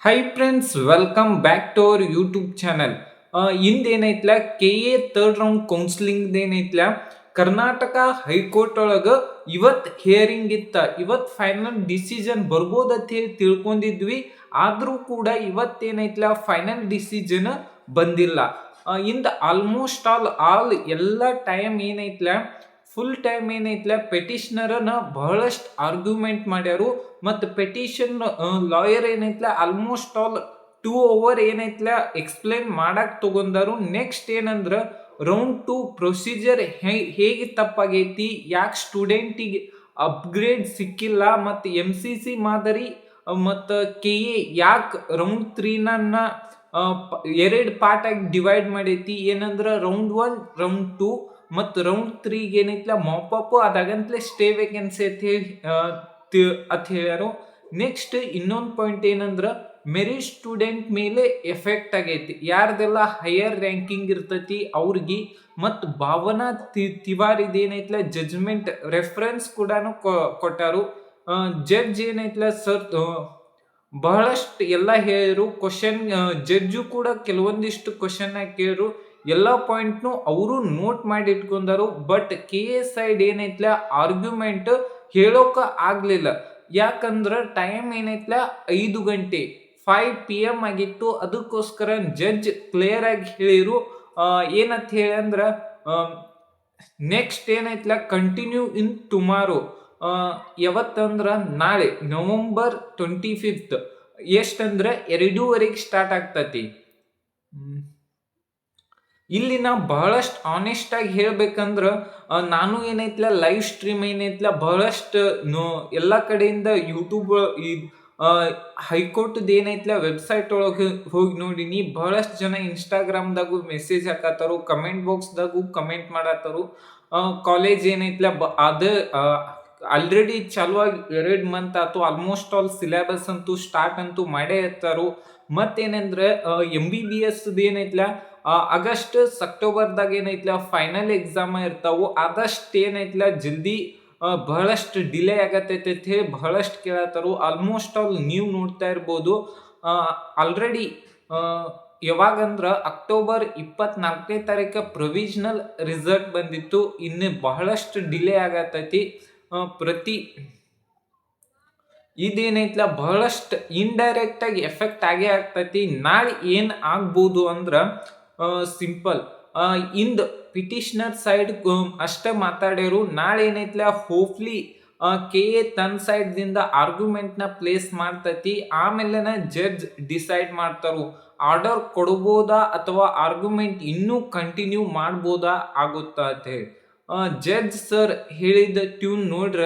High friends, welcome back to our YouTube channel. ಇಂದೇನೈತ್ಲ K A third round counselling ಏನೈತ್ಲ Karnataka high court ಒಳಗ ಇವತ್ hearing ಇತ್ತ. ಇವತ್ ಫೈನಲ್ ಡಿಸಿಷನ್ ಬರ್ಬೋದತ್ ಹೇಳಿ ತಿಳ್ಕೊಂಡಿದ್ವಿ. ಆದ್ರೂ ಕೂಡ ಇವತ್ತೇನೈತ್ಲ ಫೈನಲ್ ಡಿಸಿಷನ್ ಬಂದಿಲ್ಲ. ಇಂದ ಆಲ್ಮೋಸ್ಟ್ ಆಲ್ ಎಲ್ಲ ಟೈಮ್ ಏನೈತ್ಲ ಫುಲ್ ಟೈಮ್ ಏನೈತ್ಲ ಪೆಟಿಷನರ್ನ ಬಹಳಷ್ಟು ಆರ್ಗ್ಯುಮೆಂಟ್ ಮಾಡ್ಯಾರು. ಮತ್ತು ಪೆಟಿಷನ್ ಲಾಯರ್ ಏನೈತ್ಲ ಆಲ್ಮೋಸ್ಟ್ ಆಲ್ 2 hour ಏನೈತ್ಲ ಎಕ್ಸ್ಪ್ಲೇನ್ ಮಾಡಕ್ ತಗೊಂಡಾರು. ನೆಕ್ಸ್ಟ್ ಏನಂದ್ರ ರೌಂಡ್ 2 ಪ್ರೊಸೀಜರ್ ಹೇಗೆ ತಪ್ಪಾಗೈತಿ, ಯಾಕೆ ಸ್ಟೂಡೆಂಟಿಗೆ ಅಪ್ಗ್ರೇಡ್ ಸಿಕ್ಕಿಲ್ಲ, ಮತ್ತು MCC ಮಾದರಿ ಮತ್ತು KA ಯಾಕೆ ರೌಂಡ್ 3 ಎರಡು ಪಾರ್ಟ್ ಆಗಿ ಡಿವೈಡ್ ಮಾಡೈತಿ. ಏನಂದ್ರ ರೌಂಡ್ 1 ರೌಂಡ್ 2 ಮತ್ತು ರೌಂಡ್ 3 ಏನೈತ್ಲ ಮಾಪಪ್ ಅದಾಗಂತಲೇ ಸ್ಟೇ ವೇಕೆನ್ಸಿ ಅಂತ ಹೇಳ್ಯಾರು. ನೆಕ್ಸ್ಟ್ ಇನ್ನೊಂದು ಪಾಯಿಂಟ್ ಏನಂದ್ರ ಮೆರಿಟ್ ಸ್ಟೂಡೆಂಟ್ ಮೇಲೆ ಎಫೆಕ್ಟ್ ಆಗೈತಿ. ಯಾರ್ದೆಲ್ಲ ಹೈಯರ್ ರ್ಯಾಂಕಿಂಗ್ ಇರ್ತೈತಿ ಅವ್ರಿಗೆ. ಮತ್ತು ಭಾವನಾ ತಿವಾರಿದ ಏನೈತ್ಲ ಜಜ್ಮೆಂಟ್ ರೆಫರೆನ್ಸ್ ಕೂಡ ಕೊಟ್ಟಾರು. ಜಡ್ಜ್ ಏನೈತ್ಲ ಸರ್ ಬಹಳಷ್ಟು ಎಲ್ಲ ಹೇಳಿರು. ಕ್ವಶನ್ ಜಡ್ಜು ಕೂಡ ಕೆಲವೊಂದಿಷ್ಟು ಕ್ವಶನ್ ಕೇಳಿರು. ಎಲ್ಲ ಪಾಯಿಂಟ್ನು ಅವರು ನೋಟ್ ಮಾಡಿ ಇಟ್ಕೊಂಡಾರು. ಬಟ್ KA ಸೈಡ್ ಏನೈತ್ಲ ಆರ್ಗ್ಯುಮೆಂಟ್ ಹೇಳೋಕ ಆಗ್ಲಿಲ್ಲ. ಯಾಕಂದ್ರ ಟೈಮ್ ಏನೈತ್ಲ 5 ಗಂಟೆ 5 PM ಆಗಿತ್ತು. ಅದಕ್ಕೋಸ್ಕರ ಜಡ್ಜ್ ಕ್ಲಿಯರ್ ಆಗಿ ಹೇಳಿರು. ಏನಂತ ಹೇಳಿ ಅಂದ್ರ ನೆಕ್ಸ್ಟ್ ಏನೈತ್ಲ ಕಂಟಿನ್ಯೂ ಇನ್ ಟುಮಾರೋ. ಯಾವತ್ತಂದ್ರ ನಾಳೆ November 25th ಎಷ್ಟಂದ್ರ 2:30 ಸ್ಟಾರ್ಟ್ ಆಗ್ತತಿ. ಇಲ್ಲಿ ನಾ ಬಹಳಷ್ಟು ಆನೆಸ್ಟ್ ಆಗಿ ಹೇಳ್ಬೇಕಂದ್ರ ನಾನು ಏನೈತ್ಲ ಲೈವ್ ಸ್ಟ್ರೀಮ್ ಏನೈತ್ಲ ಬಹಳಷ್ಟು ಎಲ್ಲ ಕಡೆಯಿಂದ ಯೂಟ್ಯೂಬ್ ಹೈಕೋರ್ಟ್ ಏನೈತ್ಲ ವೆಬ್ಸೈಟ್ ಒಳಗೆ ಹೋಗಿ ನೋಡಿನಿ. ಬಹಳಷ್ಟು ಜನ ಇನ್ಸ್ಟಾಗ್ರಾಮ್ದಾಗು ಮೆಸೇಜ್ ಹಾಕತ್ತಾರು, ಕಮೆಂಟ್ ಬಾಕ್ಸ್ದಾಗು ಕಮೆಂಟ್ ಮಾಡತ್ತಾರು. ಕಾಲೇಜ್ ಏನೈತ್ಲ ಆಲ್ರೆಡಿ ಚಾಲುವಾಗಿ 2 ಮಂತ್ ಆಯ್ತು. ಆಲ್ಮೋಸ್ಟ್ ಆಲ್ ಸಿಲೆಬಸ್ ಅಂತೂ ಸ್ಟಾರ್ಟ್ ಅಂತೂ ಮಾಡೇ ಇರ್ತಾರು. ಮತ್ತೇನಂದ್ರೆ MBBS ಏನೈತ್ಲ ಆಗಸ್ಟ್ ಸೆಪ್ಟೆಂಬರ್ದಾಗ ಏನೈತ್ಲ ಫೈನಲ್ ಎಕ್ಸಾಮ್ ಇರ್ತಾವು. ಆದಷ್ಟು ಏನೈತ್ಲ ಜಲ್ದಿ ಬಹಳಷ್ಟು ಡಿಲೇ ಆಗತ್ತೈತೆ ಹೇಳಿ ಬಹಳಷ್ಟು ಕೇಳತ್ತಾರು. ಆಲ್ಮೋಸ್ಟ್ ಆಲ್ ನೀವು ನೋಡ್ತಾ ಇರ್ಬೋದು. ಆಲ್ರೆಡಿ ಯಾವಾಗಂದ್ರ October 24 ಪ್ರೊವಿಷನಲ್ ರಿಸಲ್ಟ್ ಬಂದಿತ್ತು. ಇನ್ನು ಬಹಳಷ್ಟು ಡಿಲೇ ಆಗತೈತಿ. ಇದೇನೈತ್ಲ ಬಹಳಷ್ಟು ಇಂಡೈರೆಕ್ಟ್ ಆಗಿ ಎಫೆಕ್ಟ್ ಆಗೇ ಆಗ್ತೈತಿ. ನಾಳೆ ಏನ್ ಆಗ್ಬೋದು ಅಂದ್ರ ಸಿಂಪಲ್ ಇಂದ ಪಿಟಿಷನರ್ ಸೈಡ್ ಅಷ್ಟೇ ಮಾತಾಡ್ಯಾರು. ನಾಳೆ ಏನೈತ್ಲ ಹೋಪ್ಲಿ KA ತನ್ನ ಸೈಡ್ ದಿಂದ ಆರ್ಗ್ಯುಮೆಂಟ್ ನ ಪ್ಲೇಸ್ ಮಾಡ್ತೈತಿ. ಆಮೇಲೆ ಜಡ್ಜ್ ಡಿಸೈಡ್ ಮಾಡ್ತಾರು ಆರ್ಡರ್ ಕೊಡ್ಬೋದಾ ಅಥವಾ ಆರ್ಗ್ಯುಮೆಂಟ್ ಇನ್ನೂ ಕಂಟಿನ್ಯೂ ಮಾಡ್ಬೋದಾ ಆಗುತ್ತಾ ಅಂತ ಹೇಳಿ. ಜಡ್ಜ್ ಸರ್ ಹೇಳಿದ ಟ್ಯೂನ್ ನೋಡ್ರ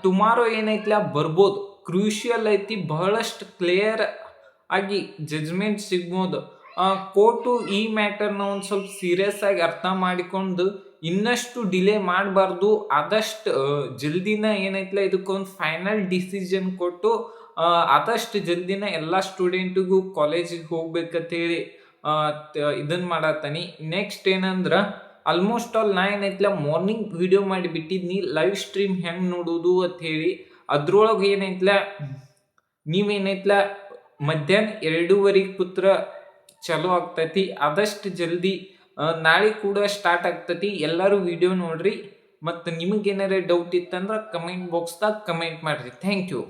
ಟುಮಾರೋ ಏನೈತ್ಲ ಬರ್ಬೋದು. ಕ್ರೂಷಿಯಲ್ ಐತಿ. ಬಹಳಷ್ಟು ಕ್ಲಿಯರ್ ಆಗಿ ಜಜ್ಮೆಂಟ್ ಸಿಗ್ಬೋದು. ಕೋರ್ಟು ಈ ಮ್ಯಾಟರ್ನ ಒಂದು ಸ್ವಲ್ಪ ಸೀರಿಯಸ್ ಆಗಿ ಅರ್ಥ ಮಾಡಿಕೊಂಡು ಇನ್ನಷ್ಟು ಡಿಲೇ ಮಾಡಬಾರ್ದು. ಆದಷ್ಟು ಜಲ್ದಿನ ಏನೈತ್ಲ ಇದಕ್ಕೊಂದು ಫೈನಲ್ ಡಿಸಿಷನ್ ಕೊಟ್ಟು ಆದಷ್ಟು ಜಲ್ದಿನ ಎಲ್ಲ ಸ್ಟೂಡೆಂಟಿಗೂ ಕಾಲೇಜಿಗೆ ಹೋಗ್ಬೇಕಂತೇಳಿ ಇದನ್ನ ಮಾಡತ್ತಾನಿ. ನೆಕ್ಸ್ಟ್ ಏನಂದ್ರ ಆಲ್ಮೋಸ್ಟ್ ಆಲ್ ನಾ ಏನೈತ್ಲ ಮಾರ್ನಿಂಗ್ ವಿಡಿಯೋ ಮಾಡಿ ಬಿಟ್ಟಿದ್ನಿ ಲೈವ್ ಸ್ಟ್ರೀಮ್ ಹೆಂಗ್ ನೋಡುದು ಅಂತ ಹೇಳಿ. ಅದ್ರೊಳಗೆ ಏನೈತ್ಲ ನೀವೇನೈತ್ಲ ಮಧ್ಯಾಹ್ನ 2:30 ಕೂತ್ರ ಚಲೋ ಆಗ್ತೈತಿ. ಆದಷ್ಟು ಜಲ್ದಿ ನಾಳೆ ಕೂಡ ಸ್ಟಾರ್ಟ್ ಆಗ್ತೈತಿ. ಎಲ್ಲರೂ ವಿಡಿಯೋ ನೋಡ್ರಿ. ಮತ್ತು ನಿಮಗೇನಾರ ಡೌಟ್ ಇತ್ತಂದ್ರೆ ಕಮೆಂಟ್ ಬಾಕ್ಸ್ದಾಗ ಕಮೆಂಟ್ ಮಾಡ್ರಿ. Thank you.